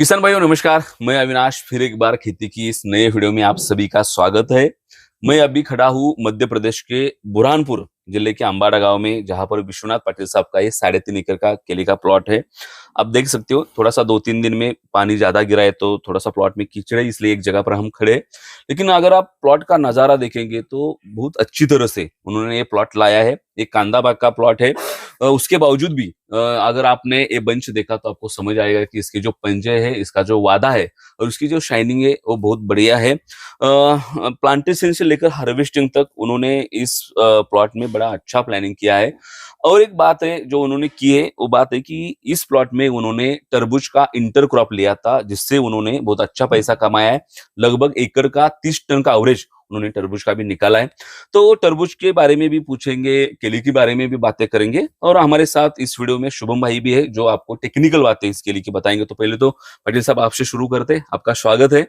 किसान भाइयों नमस्कार। मैं अविनाश फिर एक बार खेती की इस नए वीडियो में आप सभी का स्वागत है। मैं अभी खड़ा हूँ मध्य प्रदेश के बुरहानपुर जिले के अंबाड़ा गांव में, जहां पर विश्वनाथ पाटिल साहब का ये 3.5 एकड़ का केले का प्लॉट है। आप देख सकते हो थोड़ा सा 2-3 दिन में पानी ज्यादा गिरा है तो थोड़ा सा प्लॉट में कीचड़ है, इसलिए एक जगह पर हम खड़े हैं। लेकिन अगर आप प्लॉट का नजारा देखेंगे तो बहुत अच्छी तरह से उन्होंने ये प्लॉट लाया है। एक कांदा बाग का प्लॉट है। उसके बावजूद भी अगर आपने ये बंच देखा तो आपको समझ आएगा कि इसके जो पंजे है, इसका जो वादा है और उसकी जो शाइनिंग है वो बहुत बढ़िया है। प्लांटेशन से लेकर हार्वेस्टिंग तक उन्होंने इस प्लॉट में बड़ा अच्छा प्लानिंग किया है। और एक बात है जो उन्होंने की है, वो बात है कि इस प्लॉट में उन्होंने तरबूज का इंटर क्रॉप लिया था, जिससे उन्होंने बहुत अच्छा पैसा कमाया है। लगभग एकड़ का 30 टन का एवरेज उन्होंने तरबूज का भी निकाला है। तो तरबूज के बारे में भी पूछेंगे, केले के बारे में भी बातें करेंगे, और हमारे साथ इस वीडियो में शुभम भाई भी है जो आपको टेक्निकल बातें इस केले की बताएंगे। तो पहले तो पटेल साहब आपसे शुरू करते हैं, आपका स्वागत है।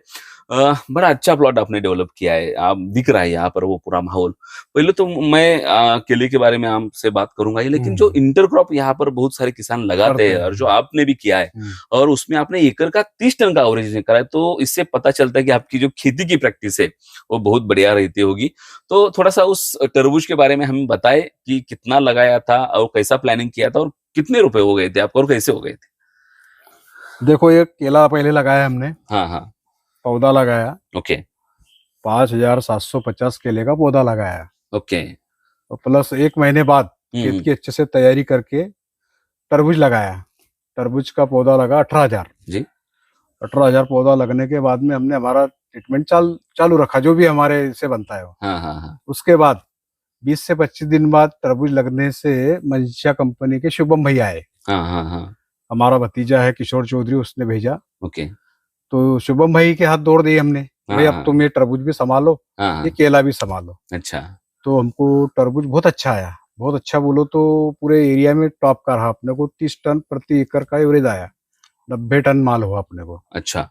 बड़ा अच्छा प्लॉट आपने डेवलप किया है, आप दिख रहा है यहाँ पर वो पूरा माहौल। पहले तो मैं केले के बारे में आपसे बात करूंगा ही, लेकिन जो इंटर क्रॉप यहाँ पर बहुत सारे किसान लगाते हैं और जो आपने भी किया है, और उसमें आपने एकड़ का 30 टन का एवरेज करा है, तो इससे पता चलता है कि आपकी जो खेती की प्रैक्टिस है वो बहुत बढ़िया रहती होगी। तो थोड़ा सा उस तरबूज के बारे में हमें बताए कि कितना लगाया था और कैसा प्लानिंग किया था और कितने रुपए हो गए थे आपको और कैसे हो गए थे। देखो, ये केला पहले लगाया हमने, हाँ हाँ। पौधा लगाया। ओके 5,750 केले का पौधा लगाया, ओके। और प्लस 1 महीने बाद खेत की अच्छे से तैयारी करके तरबूज लगाया। तरबूज का पौधा लगा 18,000 जी। 18,000 पौधा लगने के बाद में हमने हमारा ट्रीटमेंट चालू रखा, जो भी हमारे से बनता है वो। हाँ हाँ हाँ। उसके बाद 20 से 25 दिन बाद तरबूज लगने से मंशा कंपनी के शुभम भैया आए। हाँ हाँ हाँ। हमारा भतीजा है किशोर चौधरी, उसने भेजा। ओके। तो शुभम भाई के हाथ दौड़ दिए हमने, भाई अब हाँ तुम ये तरबूज भी संभालो, हाँ। ये केला भी संभालो। अच्छा। तो हमको तरबूज बहुत अच्छा आया, बहुत अच्छा बोलो तो पूरे एरिया में टॉप का रहा। अपने को 30 टन प्रति एकड़ का एवरेज आया, 90 टन माल हुआ अपने को अच्छा,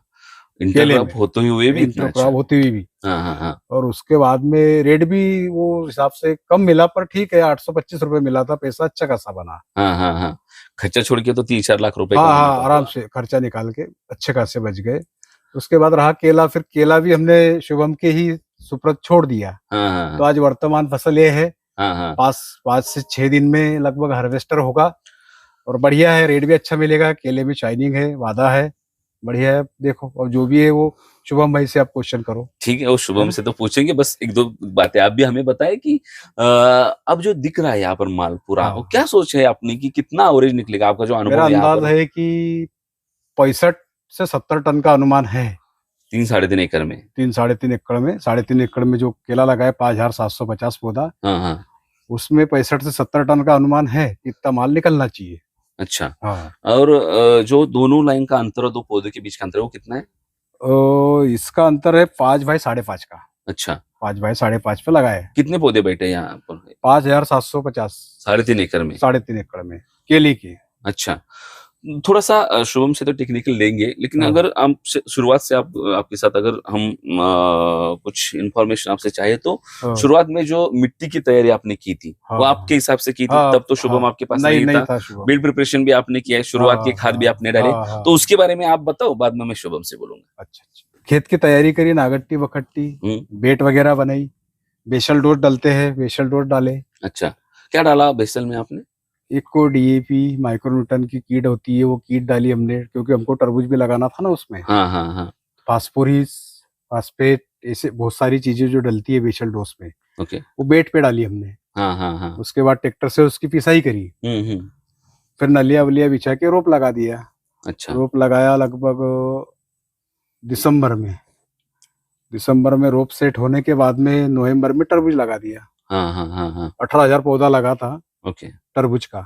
केले इंटरक्रॉप में, होते हुए भी इतना इंटर अच्छा। क्रॉप होती हुई भी। हाँ हाँ हाँ। और उसके बाद में रेट भी वो हिसाब से कम मिला, पर ठीक है, 825 रुपए मिला था, पैसा अच्छा खासा बना। हाँ हाँ हाँ। खर्चा छोड़ के तो 3-4 लाख रुपए हाँ कमाना हाँ, पड़ता आराम है। से खर्चा निकाल के अच्छे खासे बच गए। उसके बाद रहा केला, फिर केला भी हमने शुभम के ही सुपुर्द छोड़ दिया। हाँ हाँ तो हाँ। आज वर्तमान फसल ये है, हाँ हाँ। 5 से 6 दिन में लगभग हार्वेस्टर होगा, और बढ़िया है, रेट भी अच्छा मिलेगा। केले में शाइनिंग है, वादा है, बढ़िया है। देखो, और जो भी है वो शुभम भाई से आप क्वेश्चन करो। ठीक है, वो शुभम से तो पूछेंगे, बस एक दो बातें आप भी हमें बताएं कि अब जो दिख रहा है यहाँ पर माल पूरा, वो हाँ, क्या सोच है आपने कि कितना एवरेज निकलेगा, आपका जो मेरा अनुभव यहाँ अंदाज पर है कि 65 से 70 टन का अनुमान है। 3-3.5 एकड़ में। 3-3.5 एकड़ में, 3.5 एकड़ में जो केला लगा है, 5,750 पौधा, हाँ हाँ। उसमें 65 से 70 टन का अनुमान है, इतना माल निकलना चाहिए। अच्छा। हाँ, और जो दोनों लाइन का अंतर है, दो पौधे के बीच का अंतर है, वो कितना है? इसका अंतर है 5 बाई 5.5 का। अच्छा। 5 बाई 5.5 पे लगाए, कितने पौधे बैठे हैं यहाँ पर? 5,750, 3.5 एकड़ में। 3.5 एकड़ में केले की। अच्छा। थोड़ा सा शुभम से तो टेक्निकल लेंगे, लेकिन हाँ, अगर आप शुरुआत से आपके साथ अगर हम कुछ इंफॉर्मेशन आपसे चाहे तो, हाँ, शुरुआत में जो मिट्टी की तैयारी आपने की थी वो हाँ, आपके हिसाब से की थी, हाँ, तब तो शुभम हाँ, आपके पास नहीं नहीं था। शुभम। बिल्ड प्रिपरेशन भी आपने किया है, शुरुआत की हाँ, खाद भी हाँ, आपने डाले, हाँ, हाँ। तो उसके बारे में आप बताओ, बाद में मैं शुभम से बोलूंगा। अच्छा अच्छा, खेत की तैयारी करी, नागट्टी वखट्टी, बेट वगैरह बनाई, बेसल डोज डलते हैं, बेसल डोज डाले। अच्छा, क्या डाला बेसल में आपने? एक को डीएपी माइक्रोन्यूटन की कीट होती है, वो कीट डाली हमने, क्योंकि हमको तरबूज भी लगाना था ना उसमें। हाँ हाँ हाँ। फास्फोरिस, फास्फेट, ऐसे बहुत सारी चीजें जो डलती है बेसल डोज में, ओके। वो बेट पे डाली हमने। हाँ हाँ हाँ। उसके बाद ट्रैक्टर से उसकी पिसाई करी, हम्म। फिर नलिया वलिया बिछा के रोप लगा दिया। अच्छा। रोप लगाया लगभग दिसंबर में। दिसंबर में रोप सेट होने के बाद में नवंबर में तरबूज लगा दिया। हाँ हाँ हाँ हाँ। 18,000 पौधा लगा था ओके। तरबूज का।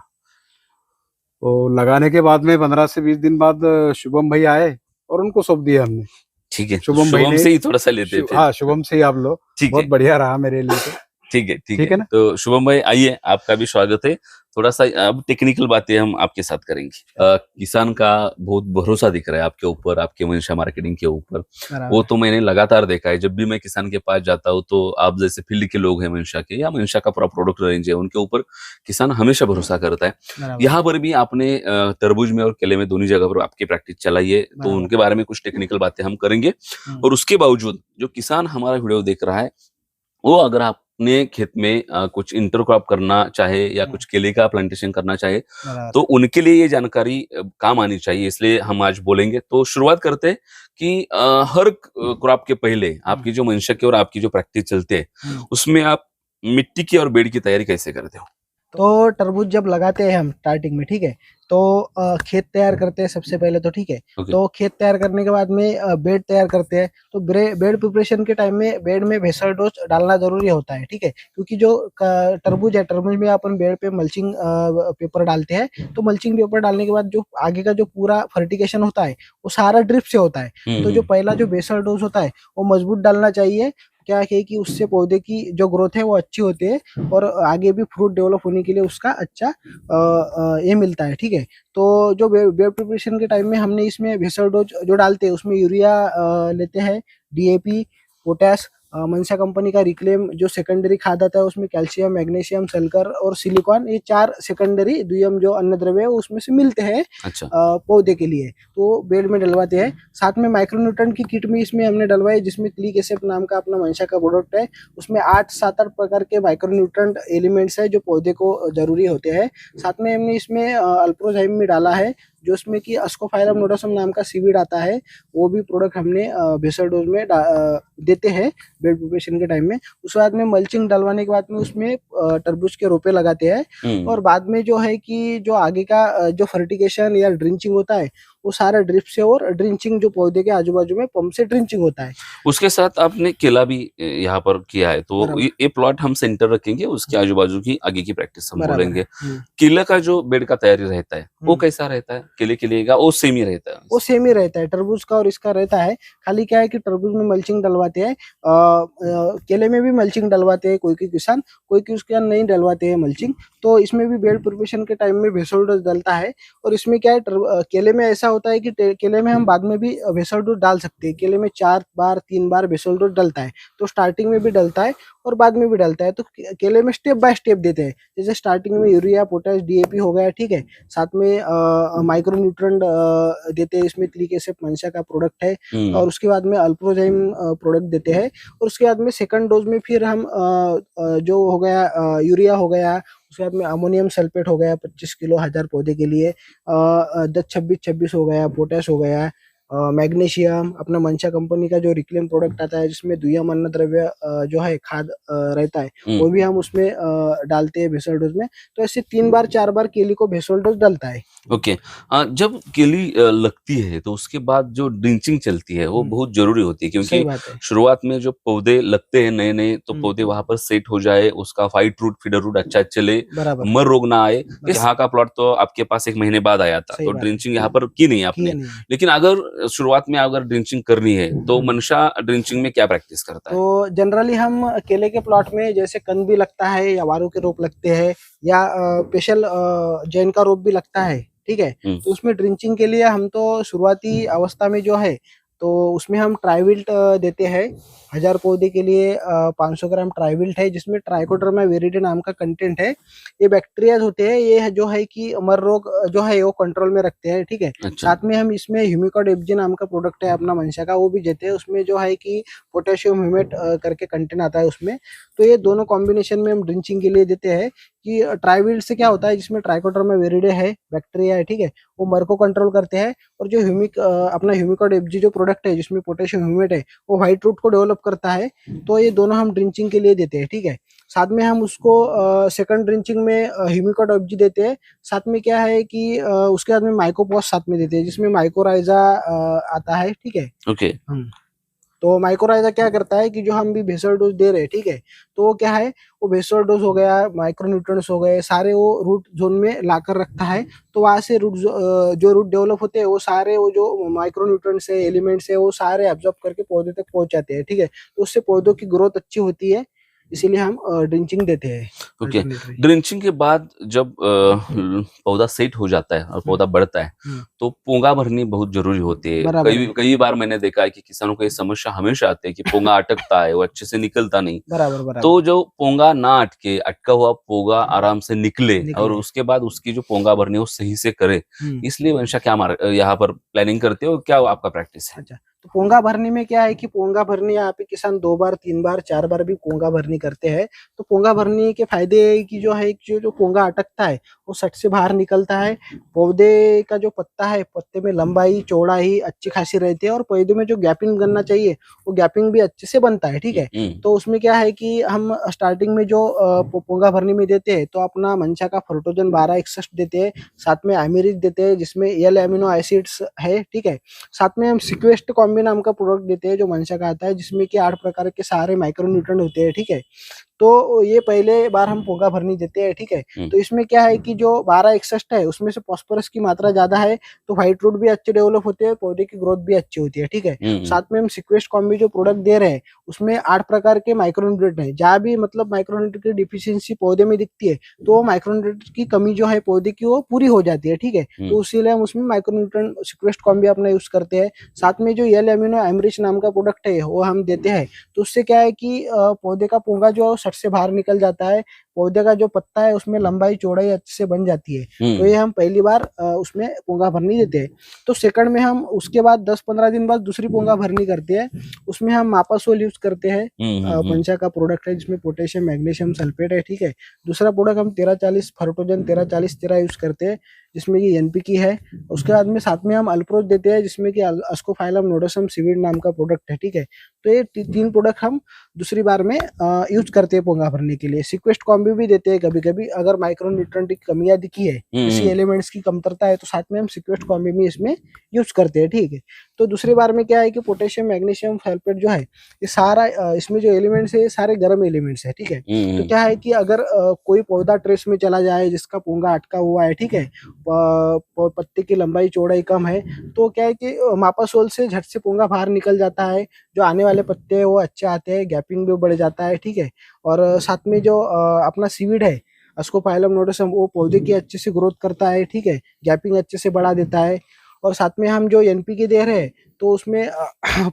तो लगाने के बाद में 15 से 20 दिन बाद शुभम भाई आए और उनको सौंप दिया हमने। ठीक है, शुभम भाई शुभम ने, से ही थोड़ा सा लेते हैं फिर। हाँ, शुभम से ही आप लो, ठीक बहुत है। बढ़िया रहा मेरे लिए तो। ठीक है, ठीक ठीक है। है ना। तो शुभम भाई आइए, आपका भी स्वागत है। थोड़ा सा अब टेक्निकल बातें हम आपके साथ करेंगे। किसान का बहुत भरोसा दिख रहा है आपके ऊपर, आपके मनीषा मार्केटिंग के ऊपर। वो तो मैंने लगातार देखा है, जब भी मैं किसान के पास जाता हूँ तो आप जैसे फील्ड के लोग हैं मनीषा के, या मनीषा का पूरा प्रोडक्ट रेंज है, उनके ऊपर किसान हमेशा भरोसा करता है। यहाँ पर भी आपने तरबूज में और केले में दोनों जगह पर आपकी प्रैक्टिस चलाई है, तो उनके बारे में कुछ टेक्निकल बातें हम करेंगे। और उसके बावजूद जो किसान हमारा वीडियो देख रहा है, वो अगर आपने खेत में कुछ इंटरक्रॉप करना चाहे या कुछ केले का प्लांटेशन करना चाहे, तो उनके लिए ये जानकारी काम आनी चाहिए, इसलिए हम आज बोलेंगे। तो शुरुआत करते हैं कि हर क्रॉप के पहले आपकी जो मंशा की और आपकी जो प्रैक्टिस चलते हैं, उसमें आप मिट्टी की और बेड की तैयारी कैसे करते हो? तो तरबूज जब लगाते हैं हम स्टार्टिंग में, ठीक है, तो खेत तैयार करते हैं सबसे पहले, तो ठीक है। Okay. तो खेत तैयार करने के बाद में बेड तैयार करते हैं। तो बेड प्रिपरेशन के टाइम में बेड में भेसर डोज डालना जरूरी होता है, ठीक है, क्योंकि जो तरबूज है, तरबूज में अपन बेड पे मल्चिंग पेपर डालते हैं। तो मल्चिंग पेपर डालने के बाद जो आगे का जो पूरा फर्टिगेशन होता है वो सारा ड्रिप से होता है। तो जो पहला जो बेसल डोज होता है वो मजबूत डालना चाहिए। क्या है कि उससे पौधे की जो ग्रोथ है वो अच्छी होती है और आगे भी फ्रूट डेवलप होने के लिए उसका अच्छा ये मिलता है, ठीक है। तो जो बेड प्रिपरेशन के टाइम में हमने इसमें भेसर डोज जो डालते हैं उसमें यूरिया लेते हैं, डीएपी, पोटैश, मनसा कंपनी का रिक्लेम जो सेकेंडरी खाद आता है उसमें कैल्शियम, मैग्नीशियम, सल्फर और सिलिकॉन, ये 4 सेकेंडरी द्वियम जो अन्न द्रव्य है उसमें से मिलते हैं। अच्छा। पौधे के लिए तो बेड में डलवाते हैं। साथ में माइक्रोन्यूट्रन की किट भी इसमें हमने डलवाई, जिसमें क्लिक एसेप नाम का अपना मनसा का प्रोडक्ट है। उसमें 8-7 प्रकार के माइक्रोन्यूट्रन एलिमेंट्स है जो पौधे को जरूरी होते हैं। साथ में हमने इसमें अल्प्रोजाइम भी डाला है, जो इसमें कि अस्कोफाइलम नोडोसम नाम का सीवीड आता है, वो भी प्रोडक्ट हमने भेसर डोज में देते हैं बेड प्रिपरेशन के टाइम में। उसके बाद में मल्चिंग डलवाने के बाद में उसमें तरबूज के रोपे लगाते हैं। और बाद में जो है कि जो आगे का जो फर्टिगेशन या ड्रिंचिंग होता है वो सारा ड्रिप से, और ड्रिंचिंग जो पौधे के आजू बाजू में पंप से ड्रिंचिंग होता है। उसके साथ आपने केला भी यहाँ पर किया है, तो ये प्लॉट हम सेंटर रखेंगे, उसके आजू बाजू की आगे की प्रैक्टिस हम बोलेंगे। केला का जो बेड का तैयारी रहता है वो कैसा रहता है? केले के लिए वो सेम ही रहता है? वो सेम ही रहता है, तरबूज का और इसका रहता है। खाली क्या है कि तरबूज में मल्चिंग डलवाते हैं, केले में भी मल्चिंग डलवाते हैं कोई किसान, कोई उसके अंदर नहीं डलवाते हैं मल्चिंग। तो इसमें भी बेड प्रिपरेशन के टाइम में भेसर डोज डलता है। और इसमें क्या है, केले में ऐसा होता है कि केले में हम बाद में भी भेसर डोज डाल सकते हैं। केले में 4 बार 3 बार भेसर डोज डलता है, तो स्टार्टिंग में भी डलता है और बाद में भी डलता है। तो केले में स्टेप बाय स्टेप देते हैं, जैसे स्टार्टिंग में यूरिया, पोटैश, डीएपी हो गया, ठीक है। साथ में माइक्रोन्यूट्रन देते हैं, इसमें क्लिक एसेप मनसा का प्रोडक्ट है। और उसके बाद में अल्प्रोजाइम प्रोडक्ट देते हैं। और उसके बाद में सेकंड डोज में फिर हम जो हो गया यूरिया हो गया, उसके बाद में अमोनियम सल्फेट हो गया 25 किलो 1000 पौधे के लिए, 10-26-26 हो गया, पोटैश हो गया, मैग्नीशियम, अपना मनसा कंपनी का जो रिक्लेम प्रोडक्ट आता है जिसमें द्वितीयम अन्न द्रव्य जो है खाद रहता है, वो भी हम उसमें डालते हैं भेसर डोज में। तो ऐसे 3 बार 4 बार केली को भेसर डोज डलता है। ओके। जब केली लगती है तो उसके बाद जो ड्रिंचिंग चलती है वो बहुत जरूरी होती है, क्योंकि शुरुआत में जो पौधे लगते हैं नए नए, तो पौधे वहां पर सेट हो जाए, उसका फाइट रूट फीडर रूट अच्छा चले, मर रोग ना आए। यहाँ का प्लॉट तो आपके पास 1 महीने बाद आया था, तो ड्रिंचिंग यहाँ पर की नहीं आपने। लेकिन अगर शुरुआत में अगर ड्रिंचिंग करनी है तो मनसा ड्रिंचिंग में क्या प्रैक्टिस करता है? तो जनरली हम केले के प्लॉट में जैसे कंद भी लगता है या वारू के रोप लगते हैं या स्पेशल जैन का रोप भी लगता है, ठीक है। तो उसमें ड्रिंचिंग के लिए हम तो शुरुआती अवस्था में जो है तो उसमें हम ट्राइविल्ट देते हैं। 1000 पौधे के लिए 500 ग्राम ट्राइविल्ट है, जिसमें ट्राइकोडर्मा विरिडे नाम का कंटेंट है। ये बैक्टीरिया होते हैं, ये जो है कि मर रोग जो है वो कंट्रोल में रखते हैं, ठीक है। अच्छा। साथ में हम इसमें ह्यूमिकॉड एफजी नाम का प्रोडक्ट है अपना मनसा का, वो भी देते हैं। उसमें जो है कि पोटेशियम ह्यूमेट करके कंटेंट आता है उसमें। तो ये दोनों कॉम्बिनेशन में हम ड्रिंचिंग के लिए देते हैं। कि ट्राइविल्ट से क्या होता है, जिसमें ट्राइकोडर्मा विरिडे है, बैक्टीरिया है, ठीक है, वो मर को कंट्रोल करते हैं। और जो अपना ह्यूमिकॉड एफजी जो प्रोडक्ट है जिसमें पोटेशियम ह्यूमेट है, वो व्हाइट रूट को डेवलप करता है। तो ये दोनों हम ड्रिंचिंग के लिए देते हैं, ठीक है। साथ में हम उसको सेकंड ड्रिंचिंग में ह्यूमिकॉड एफजी देते हैं। साथ में क्या है कि उसके बाद में माइकोपॉस साथ में देते हैं, जिसमें माइकोराइजा आता है, ठीक है। ओके। तो माइक्रोराइजा क्या करता है कि जो हम भी भेसर डोज दे रहे हैं, ठीक है, तो वो क्या है, वो भेसर डोज हो गया, माइक्रोन्यूट्रिएंट्स हो गए, सारे वो रूट जोन में लाकर रखता है। तो वहां से जो रूट डेवलप होते हैं वो सारे वो जो माइक्रोन्यूट्रिएंट्स है, एलिमेंट्स है, वो सारे एब्जॉर्ब करके पौधे तक पहुंच जाते हैं, ठीक है। तो उससे पौधों की ग्रोथ अच्छी होती है। इसीलिए हम ड्रिंचिंग देते हैं। Okay, alternately। ड्रिंचिंग के बाद जब पौधा सेट हो जाता है और पौधा बढ़ता है हम्म। तो पोंगा भरनी बहुत जरूरी होती है। बराबर कई है। कई बार मैंने देखा है कि किसानों को ये समस्या हमेशा आती है कि पोंगा अटकता है, वो अच्छे से निकलता नहीं। बराबर बराबर तो जो पोंगा ना अटके, अटका हुआ पोंगा आराम से निकले और निकले। उसके बाद उसकी जो पोंगा भरनी है वो सही से करे, हम्म। इसलिए वंशा क्या यहाँ पर प्लानिंग करते हो, क्या आपका प्रैक्टिस है? अच्छा, तो पोंगा भरने में क्या है कि पोंगा भरनी यहाँ पे किसान 2 बार 3 बार 4 बार भी पोंगा भरनी करते हैं। तो पोंगा भरने के फायदे है कि जो है जो पोंगा अटकता है वो सट से बाहर निकलता है। पौधे का जो पत्ता है, पत्ते में लंबाई चौड़ाई अच्छी खासी रहती है और पौधे में जो गैपिंग बनना चाहिए वो गैपिंग भी अच्छे से बनता है। ठीक है, तो उसमें क्या है कि हम स्टार्टिंग में जो पोंगा भरने में देते हैं तो अपना मंशा का फर्टोजन 1261 देते हैं, साथ में अमेरिक देते हैं जिसमें एल एमिनो एसिड्स है। ठीक है, साथ में हम सिक्वेस्ट कॉम्बी नाम का प्रोडक्ट देते हैं जो मंशा का आता है, जिसमें कि 8 प्रकार के सारे माइक्रोन्यूट्रेंट होते हैं। ठीक है, तो ये पहले बार हम पोंगा भरनी देते हैं। ठीक है, तो इसमें क्या है कि जो 1261 है उसमें से फॉस्फोरस की मात्रा ज्यादा है, तो व्हाइट रूट भी अच्छे डेवलप होते हैं, पौधे की ग्रोथ भी अच्छी होती है। ठीक है, साथ में हम सिक्वेस्ट कॉम्बी जो प्रोडक्ट दे रहे हैं उसमें 8 प्रकार के माइक्रोन्यूट्रेंट है। जहाँ भी मतलब माइक्रोन्यूट्रेंट की डिफिशियंसी पौधे में दिखती है तो माइक्रोन्यूट्रेंट की कमी जो है पौधे की वो पूरी हो जाती है। ठीक है, तो इसीलिए हम उसमें माइक्रोन्यूट्रेंट सिक्वेस्ट कॉम्बी अपना यूज करते हैं। साथ में जो एल एमिनो एमरिच नाम का प्रोडक्ट है वो हम देते हैं, तो उससे क्या है कि पौधे का पोंगा जो सट से बाहर निकल जाता है, पौधे का जो पत्ता है उसमें लंबाई चौड़ाई अच्छे से बन जाती है। तो ये हम पहली बार उसमें पोंगा भरनी देते हैं। तो सेकंड में हम उसके बाद 10-15 दिन बाद दूसरी पोंगा भरनी करते हैं, उसमें हम मापासोल यूज करते हैं। मंशा का प्रोडक्ट है जिसमें पोटेशियम मैग्नीशियम सल्फेट है। ठीक है, दूसरा प्रोडक्ट हम 1340 फर्टोजन 1340 यूज करते हैं जिसमें कि एनपीके है। उसके बाद में साथ में हम अल्प्रोज देते हैं जिसमें कि अस्कोफाइलम नोडोसम सीवीड नाम का प्रोडक्ट है। ठीक है, तो ये 3 प्रोडक्ट हम दूसरी बार में यूज करते हैं पोंगा भरने के लिए। सिक्वेस्ट कॉम्बी भी देते हैं कभी कभी, अगर माइक्रोन्यूट्रेंट की कमियां दिखी है, किसी एलिमेंट्स की कमतरता है तो साथ में हम सिक्वेस्ट कॉम्बी भी इसमें यूज करते हैं। ठीक है, तो दूसरी बार में क्या है कि पोटेशियम मैग्नीशियम सल्फेट जो है ये सारा इसमें जो एलिमेंट्स है ये सारे गर्म एलिमेंट्स है। ठीक है, तो क्या है कि अगर कोई पौधा ट्रेस में चला जाए जिसका पोंगा अटका हुआ है, ठीक है, पत्ते की लंबाई चौड़ाई कम है, तो क्या है कि मापासोल से झट से पोंगा बाहर निकल जाता है, जो आने वाले पत्ते हैं वो अच्छे आते हैं, गैपिंग भी बढ़ जाता है। ठीक है, और साथ में जो अपना सीवीड है अस्कोफाइलम नोडोसम वो पौधे की अच्छे से ग्रोथ करता है। ठीक है, गैपिंग अच्छे से बढ़ा देता है। और साथ में हम जो एनपीके दे रहे हैं तो उसमें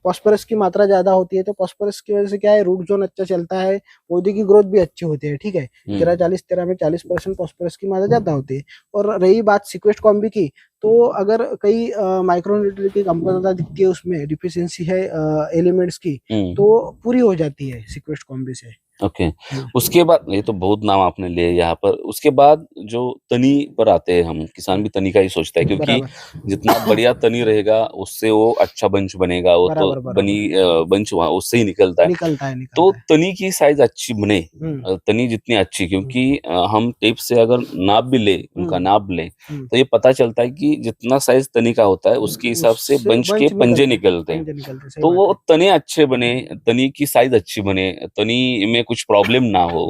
फॉस्फोरस की मात्रा ज्यादा होती है, तो फॉस्फोरस की वजह से क्या है रूट जोन अच्छा चलता है, पौधे की ग्रोथ भी अच्छी होती है। ठीक है, 13-40-13 में 40% फॉस्फोरस की मात्रा ज्यादा होती है। और रही बात सिक्वेस्ट कॉम्बी की, तो अगर कई माइक्रोन्यूट्रिएंट की कमतरता दिखती है, उसमें डिफिशियंसी है एलिमेंट्स की, तो पूरी हो जाती है सिक्वेस्ट कॉम्बी से। ओके, उसके बाद ये तो बहुत नाम आपने लिए यहाँ पर, उसके बाद जो तनी पर आते हैं, हम किसान भी तनी का ही सोचता है क्योंकि जितना बढ़िया तनी रहेगा उससे वो अच्छा बंच बनेगा, वो तो बनी बंच वहाँ उससे ही निकलता है। तो तनी की साइज अच्छी बने, तनी जितनी अच्छी, क्योंकि हम टेप से अगर नाप भी ले, उनका नाप ले, तो ये पता चलता है कि जितना साइज तनी का होता है उसके हिसाब से बंच के पंजे निकलते हैं। तो वो तने अच्छे बने, तनी की साइज अच्छी बने, तनी में कुछ प्रॉब्लम ना हो,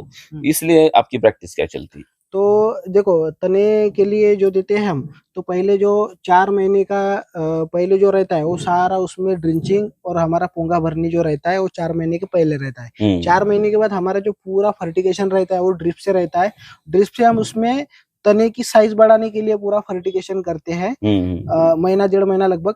इसलिए आपकी प्रैक्टिस क्या चलती है? तो देखो, तने के लिए जो देते हैं हम, तो पहले जो 4 महीने का पहले जो रहता है वो सारा उसमें ड्रिंचिंग और हमारा पोंगा भरनी जो रहता है वो 4 महीने के पहले रहता है। 4 महीने के बाद हमारा जो पूरा फर्टिगेशन रहता है वो ड्रिप से रहता है। ड्रिप से हम उसमें तने की साइज बढ़ाने के लिए पूरा फर्टिगेशन करते हैं। महीना 1.5 महीना लगभग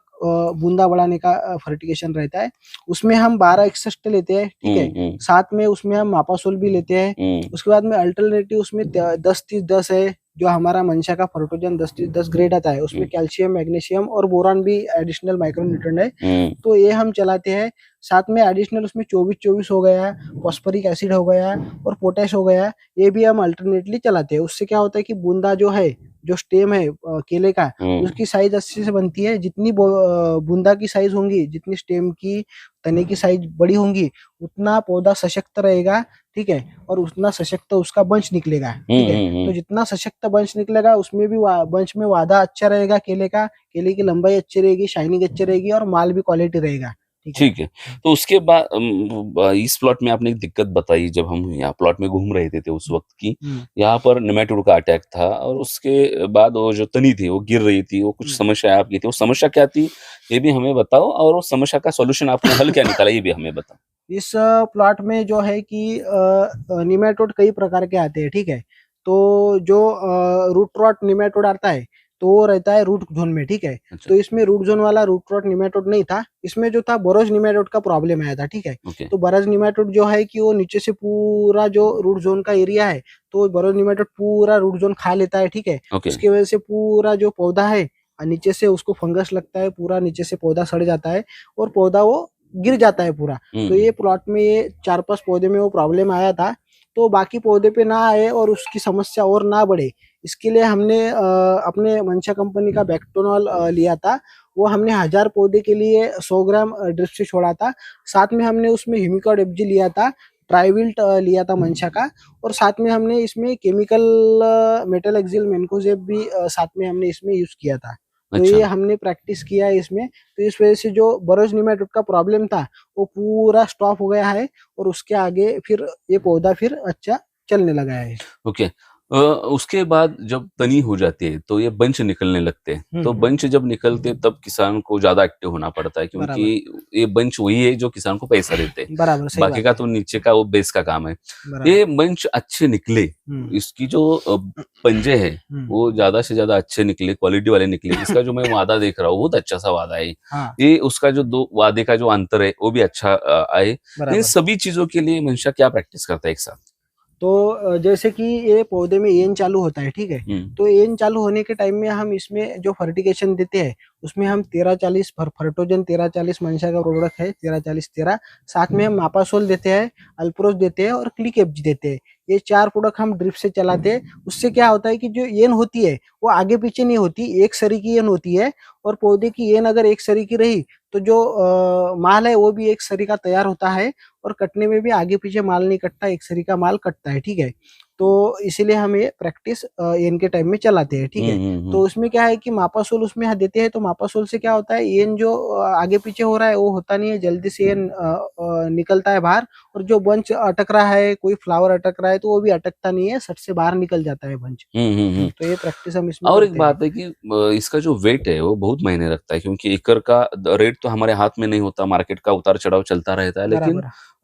बूंदा बढ़ाने का फर्टिगेशन रहता है। उसमें हम 1261 लेते हैं। ठीक है, साथ में उसमें हम मापासोल भी लेते हैं। उसके बाद में अल्टरनेटिव उसमें 10-30-10 है, जो हमारा मंशा का फर्टोजन 10-10 ग्रेड आता है, उसमें कैल्शियम मैग्नीशियम और बोरान भी एडिशनल माइक्रोन्यूट्रेंट है, तो ये हम चलाते हैं। साथ में एडिशनल उसमें 24-24 हो गया, फॉस्फोरिक एसिड हो गया और पोटैश हो गया, ये भी हम अल्टरनेटली चलाते हैं। उससे क्या होता है कि बूंदा जो है, जो स्टेम है केले का, उसकी साइज अच्छे से बनती है। जितनी बूंदा की साइज होंगी, जितनी स्टेम की तने की साइज बड़ी होंगी, उतना पौधा सशक्त रहेगा। ठीक है, और उतना सशक्त उसका बंच निकलेगा। ठीक है, तो जितना सशक्त बंच निकलेगा उसमें भी बंच में वादा अच्छा रहेगा केले का, केले की लंबाई अच्छी रहेगी, शाइनिंग अच्छी रहेगी और माल भी क्वालिटी रहेगा। ठीक है, तो उसके बाद इस प्लॉट में आपने एक दिक्कत बताई, जब हम यहाँ प्लॉट में घूम रहे थे उस वक्त की, यहाँ पर नेमेटोड का अटैक था और उसके बाद वो जो तनी थी वो गिर रही थी, वो कुछ समस्या आपकी थी, वो समस्या क्या थी ये भी हमें बताओ, और वो समस्या का सॉल्यूशन आपने हल क्या निकाला ये भी हमें बताओ। इस प्लॉट में जो है कि निमेटोड कई प्रकार के आते हैं, ठीक है। तो जो रूट रॉट निमेटोड आता है तो वो रहता है रूट जोन में, ठीक है। अच्छा। तो इसमें रूट जोन वाला रूट रॉट निमेटोड नहीं था, इसमें जो था बरोज निमेटोड का प्रॉब्लम आया था, ठीक है। ओके। तो बरोज निमेटोड जो है कि वो नीचे से पूरा जो रूट जोन का एरिया है तो बरोज निमेटोड पूरा रूट जोन खा लेता है, ठीक है। ओके। उसकी वजह से पूरा जो पौधा है नीचे से उसको फंगस लगता है, पूरा नीचे से पौधा सड़ जाता है और पौधा वो गिर जाता है पूरा। तो ये प्लॉट में ये 4-5 पौधे में वो प्रॉब्लम आया था। तो बाकी पौधे पे ना आए और उसकी समस्या और ना बढ़े, इसके लिए हमने अपने मंशा कंपनी का बैक्टोनॉल लिया था। वो हमने 1000 पौधे के लिए 100 ग्राम ड्रिप से छोड़ा था। साथ में हमने उसमें ह्यूमिकॉड एफजी लिया था, ट्राइविल्ट लिया था मंशा का, और साथ में हमने इसमें केमिकल मेटल एक्सिल मैनकोजेब भी साथ में हमने इसमें यूज किया था। तो अच्छा। ये हमने प्रैक्टिस किया है इसमें। तो इस वजह से जो बरोज निमेटोड का प्रॉब्लम था वो पूरा स्टॉप हो गया है और उसके आगे फिर ये पौधा फिर अच्छा चलने लगा है। ओके। उसके बाद जब तनी हो जाती है तो ये बंच निकलने लगते हैं, तो बंच जब निकलते तब किसान को ज्यादा एक्टिव होना पड़ता है, क्योंकि ये बंच वही है जो किसान को पैसा देते हैं। बराबर, सही बाकी बात का है। तो नीचे का वो बेस का काम है। बराबर। ये बंच अच्छे निकले, इसकी जो पंजे है वो ज्यादा से ज्यादा अच्छे निकले, क्वालिटी वाले निकले। इसका जो मैं वादा देख रहा हूँ बहुत अच्छा सा वादा है। हाँ, ये उसका जो दो वादे का जो अंतर है वो भी अच्छा आए। इन बराबर। सभी चीजों के लिए मंशा क्या प्रैक्टिस करता है एक साथ? तो जैसे कि ये पौधे में एन चालू होता है, ठीक है। तो एन चालू होने के टाइम में हम इसमें जो फर्टिगेशन देते हैं उसमें हम 13-40 फर्टोजन 13-40 मंशा का प्रोडक्ट है 13-40-13, साथ में हम मापासोल देते हैं, अल्प्रोज देते हैं और क्लिक एफजी देते हैं। ये 4 प्रोडक्ट हम ड्रिप से चलाते हैं। उससे क्या होता है कि जो एन होती है वो आगे पीछे नहीं होती, एक सरी की एन होती है। और पौधे की एन अगर एक सरी की रही तो जो माल है वो भी एक सरी का तैयार होता है और कटने में भी आगे पीछे माल नहीं कटता, एक सरी का माल कटता है, ठीक है। तो इसीलिए हम ये प्रैक्टिस एन के टाइम में चलाते हैं, ठीक है। तो उसमें क्या है कि मापासोल उसमें देते हैं, तो मापासोल से क्या होता है एन जो आगे पीछे हो रहा है वो होता नहीं है, जल्दी से एन निकलता है बाहर। और जो बंच अटक रहा है, कोई फ्लावर अटक रहा है तो वो भी अटकता नहीं है, सट से बाहर निकल जाता है बंच। तो ये प्रैक्टिस हम इसमें और करते एक बात है कि इसका जो वेट है वो बहुत मायने रखता है, क्योंकि एकड़ का रेट तो हमारे हाथ में नहीं होता, मार्केट का उतार चढ़ाव चलता रहता है। लेकिन बराबर।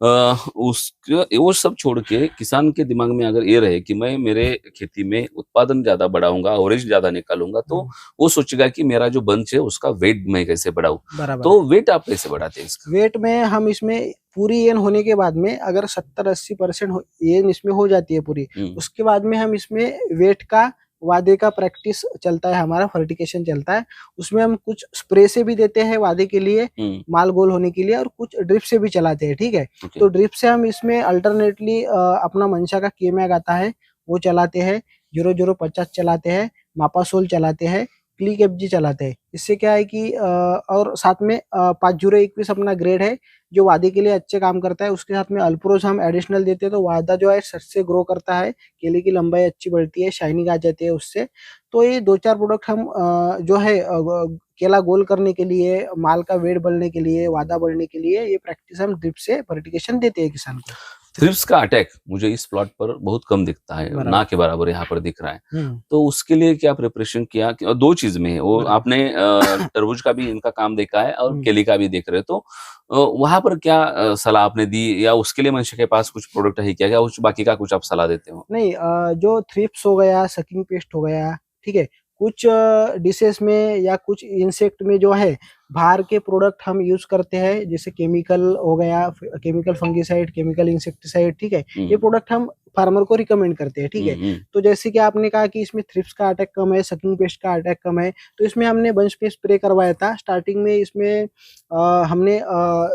उसके वो सब छोड़ के किसान के दिमाग में अगर ये रहे कि मैं मेरे खेती में उत्पादन ज्यादा बढ़ाऊंगा, एवरेज ज्यादा निकालूंगा, तो वो सोचेगा कि मेरा जो बंच है उसका वेट मैं कैसे बढ़ाऊं। बराबर। तो वेट आप कैसे बढ़ाते हैं इसका? वेट में हम इसमें पूरी एन होने के बाद में अगर 70-80% एन इसमें हो जाती है पूरी, उसके बाद में हम इसमें वेट का वादे का प्रैक्टिस चलता है, हमारा फर्टिगेशन चलता है। उसमें हम कुछ स्प्रे से भी देते हैं वादे के लिए, माल गोल होने के लिए, और कुछ ड्रिप से भी चलाते हैं, ठीक है। तो ड्रिप से हम इसमें अल्टरनेटली अपना मंशा का केमैग आता है वो चलाते हैं, 0050 चलाते हैं, मापासोल चलाते हैं, क्लिक एफजी चलाते हैं। इससे क्या है कि और साथ में 5021 अपना ग्रेड है जो वादे के लिए अच्छे काम करता है। उसके साथ में अल्प्रोज हम एडिशनल देते हैं, तो वादा जो है सच से ग्रो करता है, केले की लंबाई अच्छी बढ़ती है, शाइनिंग आ जाती है उससे। तो ये 2-4 प्रोडक्ट हम जो है केला गोल करने के लिए, माल का वेट बढ़ने के लिए, वादा बढ़ने के लिए ये प्रैक्टिस हम ड्रिप से फर्टिगेशन देते हैं किसान को। थ्रिप्स का अटैक मुझे इस प्लॉट पर बहुत कम दिखता है, बराबर। ना के बराबर यहाँ पर दिख रहा है। तो उसके लिए क्या प्रिपरेशन किया? और दो चीज में है वो, बराबर। आपने तरबूज का भी इनका काम देखा है और हम्म। केले का भी देख रहे हो, तो वहां पर क्या सलाह आपने दी, या उसके लिए मंशा के पास कुछ प्रोडक्ट है क्या, कुछ बाकी का कुछ आप सलाह देते हो? नहीं, जो थ्रिप्स हो गया, सकिंग पेस्ट हो गया, ठीक है, कुछ डिशेस में या कुछ इंसेक्ट में जो है बाहर के प्रोडक्ट हम यूज करते हैं, जैसे केमिकल हो गया, केमिकल फंगिसाइड, केमिकल इंसेक्टिसाइड, ठीक है। ये प्रोडक्ट हम फार्मर को रिकमेंड करते हैं, ठीक है। तो जैसे कि आपने कहा कि इसमें थ्रिप्स का अटैक कम है, सकिंग पेस्ट का अटैक कम है, तो इसमें हमने बंच पे स्प्रे करवाया था स्टार्टिंग में। इसमें हमने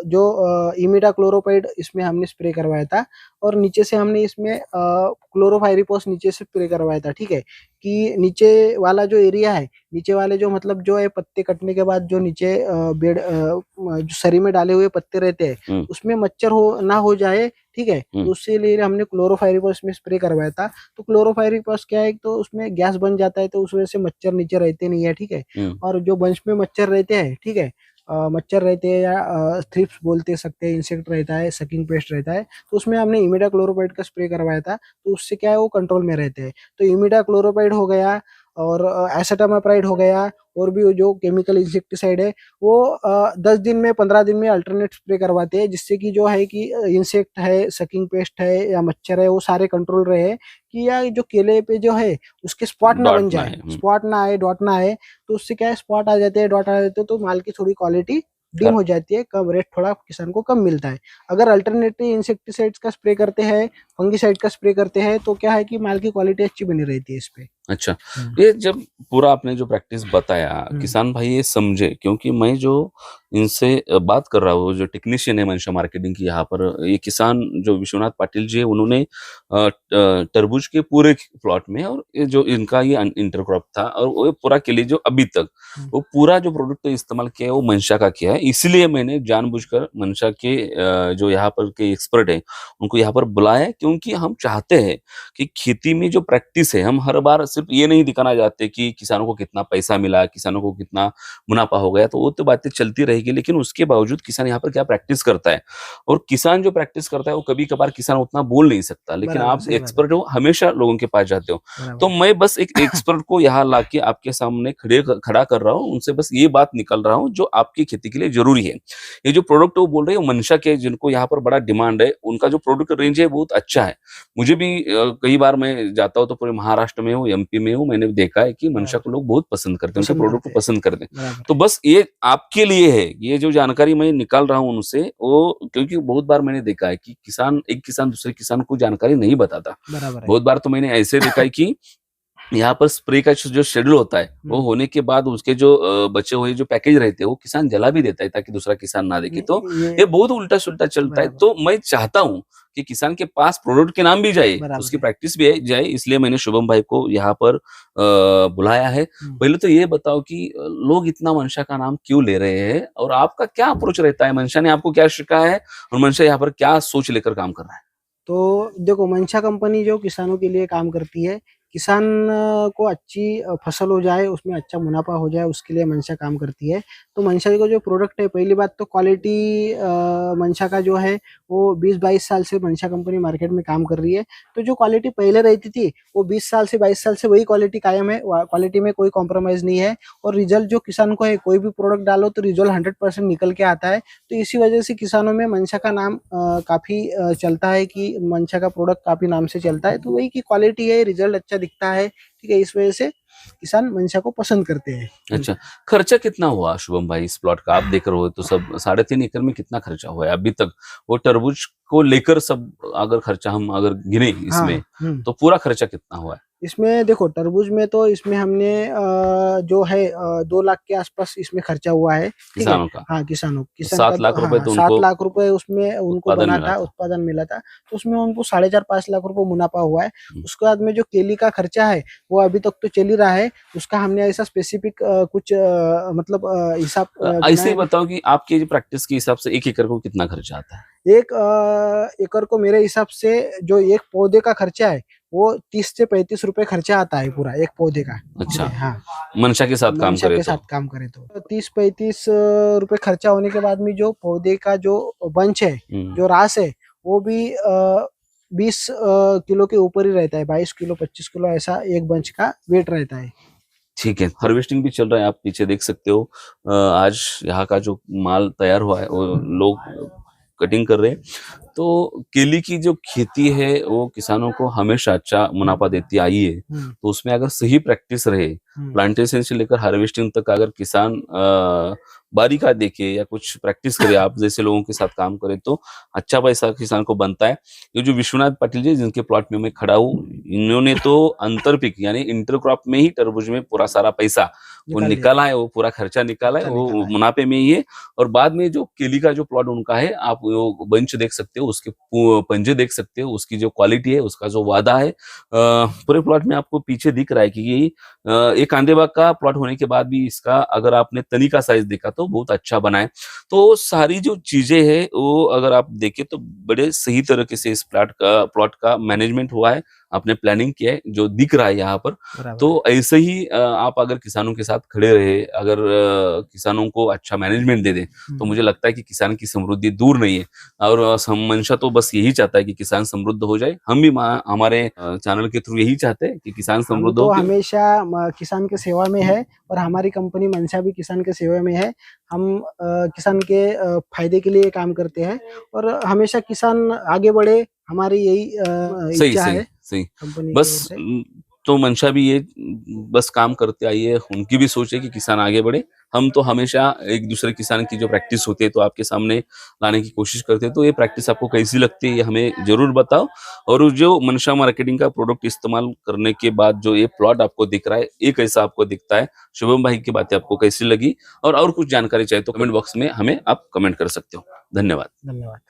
जो इमिडाक्लोरोपाइड इसमें हमने स्प्रे करवाया था, और नीचे से हमने इसमें क्लोरोफाइरिपोस नीचे से स्प्रे करवाया था, ठीक है। कि नीचे वाला जो एरिया है, नीचे वाले जो मतलब जो है पत्ते कटने के बाद जो नीचे बेड जो सरी में डाले हुए पत्ते रहते हैं उसमें मच्छर ना हो जाए, ठीक है। तो उसके लिए हमने क्लोरोफाइरिपोस में स्प्रे करवाया था। तो क्लोरोफाइरिपोस क्या है, तो उसमें गैस बन जाता है, तो उस वजह से मच्छर नीचे रहते नहीं है, ठीक है। और जो बंच में मच्छर रहते हैं, ठीक है, मच्छर रहते हैं या थ्रिप्स बोलते सकते हैं, इंसेक्ट रहता है, सकिंग पेस्ट रहता है, तो उसमें हमने इमिडाक्लोरोपाइड का स्प्रे करवाया था। तो उससे क्या है वो कंट्रोल में रहते हैं। तो इमिडाक्लोरोपाइड हो गया, और एसेटामाप्राइड हो गया, और भी जो केमिकल इंसेक्टिसाइड है वो 10 दिन में 15 दिन में अल्टरनेट स्प्रे करवाते हैं, जिससे कि जो है कि इंसेक्ट है, सकिंग पेस्ट है या मच्छर है वो सारे कंट्रोल रहे, कि या जो केले पे जो है उसके स्पॉट ना डॉट बन ना जाए, है। स्पॉट ना आए, डॉट ना आए। तो उससे क्या है, स्पॉट आ जाते हैं, डॉट आ जाते हैं, तो माल की थोड़ी क्वालिटी डिम हो जाती है, कम रेट थोड़ा किसान को कम मिलता है। अगर अल्टरनेटिव इंसेक्टिसाइड्स का स्प्रे करते हैं, फंगिसाइड का स्प्रे करते हैं, तो क्या है कि माल की क्वालिटी अच्छी बनी रहती है इस पे। अच्छा, ये जब पूरा आपने जो प्रैक्टिस बताया, हम्म। किसान भाई ये समझे, क्योंकि मैं जो इनसे बात कर रहा हूँ, जो टेक्नीशियन है मंशा मार्केटिंग की यहाँ पर, ये किसान जो विश्वनाथ पाटिल जी है, उन्होंने तरबूज के पूरे प्लॉट में, और ये जो इनका ये इंटरक्रॉप था, और वो पूरा के लिए जो अभी तक वो पूरा जो प्रोडक्ट इस्तेमाल किया है वो मंशा का किया है। इसलिए मैंने जानबूझकर मंशा के जो यहाँ पर के एक्सपर्ट है उनको यहाँ पर बुलाया है, क्योंकि हम चाहते हैं कि खेती में जो प्रैक्टिस है, हम हर बार सिर्फ ये नहीं दिखाना चाहते कि किसानों को कितना पैसा मिला, किसानों को कितना मुनाफा हो गया, तो वो तो बातें चलती रहेगी, लेकिन उसके बावजूद किसान यहाँ पर क्या प्रैक्टिस करता है, और किसान जो प्रैक्टिस करता है वो कभी कभार किसान उतना बोल नहीं सकता, लेकिन बराबर, आप सही बात है। एक्सपर्ट हो, हमेशा लोगों के पास जाते हो। बराबर तो है। मैं बस एक एक्सपर्ट को यहाँ लाके आपके सामने खड़ा कर रहा हूँ, उनसे बस ये बात निकल रहा हूँ जो आपकी खेती के लिए जरूरी है। ये जो प्रोडक्ट वो बोल रहे हैं वो मंशा के, जिनको यहाँ पर बड़ा डिमांड है, उनका जो प्रोडक्ट रेंज है बहुत अच्छा है। मुझे भी कई बार मैं जाता हूँ तो पूरे महाराष्ट्र में हूँ, एमपी में हूँ, मैंने देखा है कि मंशा को लोग बहुत पसंद करते हैं, उनके पसंद प्रोडक्ट को करते हैं। पसंद करते हैं। बराबर तो है। बस ये आपके लिए है, ये जो जानकारी मैं निकाल रहा हूँ उनसे, वो क्योंकि बहुत बार मैंने देखा है कि एक किसान दूसरे किसान को जानकारी नहीं बताता। बराबर है। बहुत बार तो मैंने ऐसे देखा है कि यहाँ पर स्प्रे का जो शेड्यूल होता है वो होने के बाद उसके जो बचे हुए जो पैकेज रहते हैं वो किसान जला भी देता है ताकि दूसरा किसान ना देखे। तो ये बहुत उल्टा सुल्टा चलता है। बराबर तो मैं चाहता हूँ कि किसान के पास प्रोडक्ट के नाम भी जाए, बराबर उसकी है। प्रैक्टिस भी जाए, इसलिए मैंने शुभम भाई को यहाँ पर बुलाया है। पहले तो ये बताओ कि लोग इतना मंशा का नाम क्यों ले रहे हैं, और आपका क्या अप्रोच रहता है, मंशा ने आपको क्या सिखाया है, और मंशा यहाँ पर क्या सोच लेकर काम कर रहा है? तो देखो, मंशा कंपनी जो किसानों के लिए काम करती है, किसान को अच्छी फसल हो जाए, उसमें अच्छा मुनाफा हो जाए, उसके लिए मंशा काम करती है। तो मंशा का जो प्रोडक्ट है, पहली बात तो क्वालिटी, मंशा का जो है वो 20-22 साल से मंशा कंपनी मार्केट में काम कर रही है। तो जो क्वालिटी पहले रहती थी वो 20 साल से 22 साल से वही क्वालिटी कायम है, क्वालिटी में कोई कॉम्प्रोमाइज़ नहीं है। और रिजल्ट जो किसान को है, कोई भी प्रोडक्ट डालो तो रिजल्ट 100% निकल के आता है। तो इसी वजह से किसानों में मंशा का नाम काफ़ी चलता है, कि मंशा का प्रोडक्ट काफ़ी नाम से चलता है। तो वही की क्वालिटी है, रिजल्ट अच्छा दिखता है, ठीक है, इस वजह से किसान मंशा को पसंद करते हैं। अच्छा, खर्चा कितना हुआ शुभम भाई इस प्लॉट का? आप देख रहे हो तो सब 3.5 एकड़ में कितना खर्चा हुआ है अभी तक, वो तरबूज को लेकर सब, अगर खर्चा हम अगर गिने हाँ, इसमें, तो पूरा खर्चा कितना हुआ है? इसमें देखो, तरबूज में तो इसमें हमने जो है 2 लाख के आसपास इसमें खर्चा हुआ है, ठीक है। किसानों का हाँ, किसान 7 लाख का, रुपए हाँ, तो 7 उनको लाख रुपए उसमें उनको उत्पादन बना मिला था, था। उत्पादन मिला था। तो उसमें उनको 4.5-5 लाख रुपए मुनाफा हुआ है। हम्म। उसके बाद में जो केली का खर्चा है वो अभी तक तो चल ही रहा है। उसका हमने ऐसा स्पेसिफिक कुछ मतलब हिसाब ऐसे ही बनाया। बताओ कि आपके प्रैक्टिस के हिसाब से 1 एकड़ को कितना खर्चा आता है? एक एकड़ को मेरे हिसाब से जो एक पौधे का खर्चा है वो 30 से 35 रुपए खर्चा आता है पूरा एक पौधे का। अच्छा, हाँ, मंशा के साथ काम मंशा करे के तो? साथ काम करे तो 30-35 रुपए खर्चा होने के बाद में जो पौधे का जो बंच है, जो रास है, वो भी 20 किलो के ऊपर ही रहता है। 22 किलो 25 किलो ऐसा एक बंच का वेट रहता है। ठीक है, हार्वेस्टिंग भी चल रहा है, आप पीछे देख सकते हो। आज यहाँ का जो माल तैयार हुआ है वो लोग कटिंग कर रहे हैं। तो केली की जो खेती है वो किसानों को हमेशा अच्छा मुनाफा देती आई है। तो उसमें अगर सही प्रैक्टिस रहे, प्लांटेशन से लेकर हार्वेस्टिंग तक अगर किसान बारीका देखे या कुछ प्रैक्टिस करे, आप जैसे लोगों के साथ काम करे, तो अच्छा पैसा किसान को बनता है। ये जो विश्वनाथ पाटिल जी जिनके प्लॉट में मैं खड़ा हूँ, इन्होंने तो अंतरपिक यानी इंटरक्रॉप में ही तरबूज में पूरा सारा पैसा वो निकाला है, वो पूरा खर्चा निकाला है, वो मुनाफे में ही है। और बाद में जो केली का जो प्लॉट उनका है, आप वो बंच देख सकते हो, उसके पंजे देख सकते हो, उसकी जो क्वालिटी है, उसका जो वादा है, पूरे प्लॉट में आपको पीछे दिख रहा है कि ये एक कांदेबाग का प्लॉट होने के बाद भी इसका अगर आपने तनी का साइज देखा तो बहुत अच्छा बना है। तो सारी जो चीजें हैं वो अगर आप देखें तो बड़े सही तरीके से इस प्लॉट का मैनेजमेंट हुआ है। आपने प्लानिंग किया है जो दिख रहा है यहाँ पर। बराबर। तो ऐसे ही आप अगर किसानों के साथ खड़े रहे, अगर किसानों को अच्छा मैनेजमेंट दे दे, तो मुझे लगता है कि किसान की समृद्धि दूर नहीं है। और मंशा तो बस यही चाहता है कि किसान समृद्ध हो जाए। हम भी हमारे चैनल के थ्रू यही चाहते हैं कि किसान हम समृद्ध तो हो। हमेशा किसान के सेवा में है और हमारी कंपनी मंशा भी किसान के सेवा में है। हम किसान के फायदे के लिए काम करते हैं और हमेशा किसान आगे बढ़े, हमारी यही सही इच्छा सही है सही। कंपनी की बस ओर से। तो मंशा भी ये बस काम करते आई है, उनकी भी सोच है कि किसान आगे बढ़े। हम तो हमेशा एक दूसरे किसान की जो प्रैक्टिस होती है तो आपके सामने लाने की कोशिश करते हैं। तो ये प्रैक्टिस आपको कैसी लगती है ये हमें जरूर बताओ। और जो मंशा मार्केटिंग का प्रोडक्ट इस्तेमाल करने के बाद जो ये प्लॉट आपको दिख रहा है, ये कैसा आपको दिखता है, शुभम भाई की बातें आपको कैसी लगी, और कुछ जानकारी चाहिए तो कमेंट बॉक्स में हमें आप कमेंट कर सकते हो। धन्यवाद। धन्यवाद।